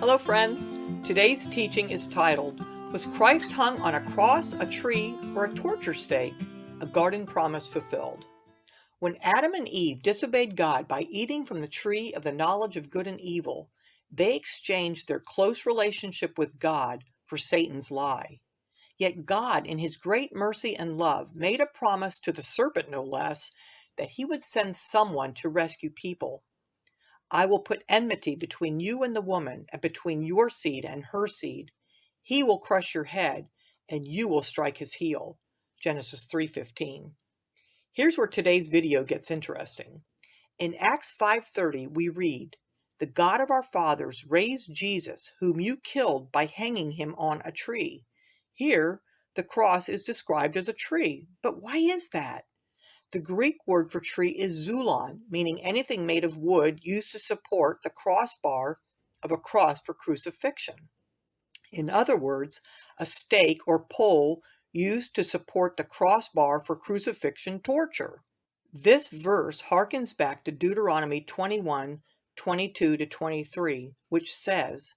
Hello friends, today's teaching is titled, Was Christ Hung on a Cross, a Tree, or a Torture Stake? A Garden Promise Fulfilled. When Adam and Eve disobeyed God by eating from the tree of the knowledge of good and evil, they exchanged their close relationship with God for Satan's lie. Yet God, in his great mercy and love, made a promise to the serpent no less, that he would send someone to rescue people. I will put enmity between you and the woman, and between your seed and her seed. He will crush your head, and you will strike his heel. Genesis 3:15. Here's where today's video gets interesting. In Acts 5:30, we read, "The God of our fathers raised Jesus, whom you killed by hanging him on a tree." Here, the cross is described as a tree. But why is that? The Greek word for tree is xulon, meaning anything made of wood used to support the crossbar of a cross for crucifixion. In other words, a stake or pole used to support the crossbar for crucifixion torture. This verse harkens back to Deuteronomy 21:22-23, which says,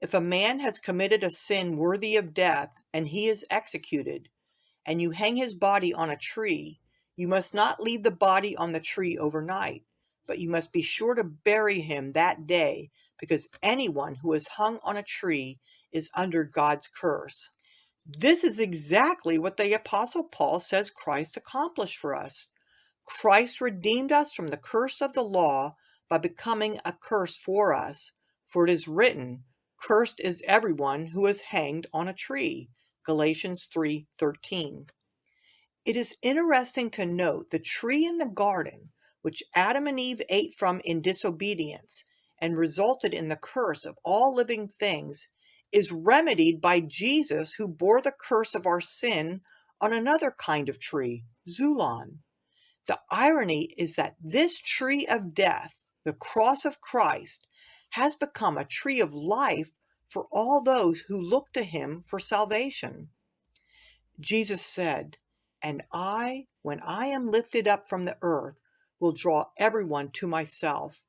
"If a man has committed a sin worthy of death, and he is executed, and you hang his body on a tree, you must not leave the body on the tree overnight, but you must be sure to bury him that day, because anyone who is hung on a tree is under God's curse." This is exactly what the Apostle Paul says Christ accomplished for us. Christ redeemed us from the curse of the law by becoming a curse for us. For it is written, "Cursed is everyone who is hanged on a tree." Galatians 3:13. It is interesting to note the tree in the garden, which Adam and Eve ate from in disobedience and resulted in the curse of all living things, is remedied by Jesus, who bore the curse of our sin on another kind of tree, xulon. The irony is that this tree of death, the cross of Christ, has become a tree of life for all those who look to him for salvation. Jesus said, "And I, when I am lifted up from the earth, will draw everyone to myself."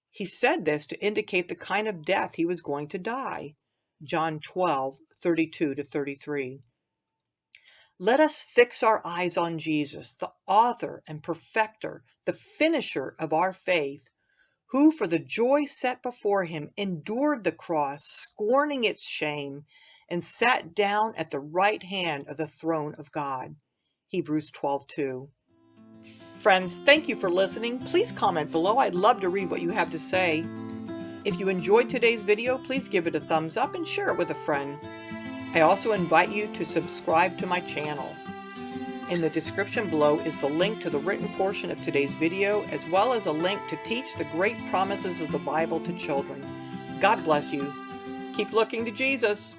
He said this to indicate the kind of death he was going to die. John 12:32-33. Let us fix our eyes on Jesus, the author and perfecter, the finisher of our faith, who for the joy set before him endured the cross, scorning its shame, and sat down at the right hand of the throne of God. Hebrews 12:2. Friends, thank you for listening. Please comment below. I'd love to read what you have to say. If you enjoyed today's video, please give it a thumbs up and share it with a friend. I also invite you to subscribe to my channel. In the description below is the link to the written portion of today's video, as well as a link to teach the great promises of the Bible to children. God bless you. Keep looking to Jesus.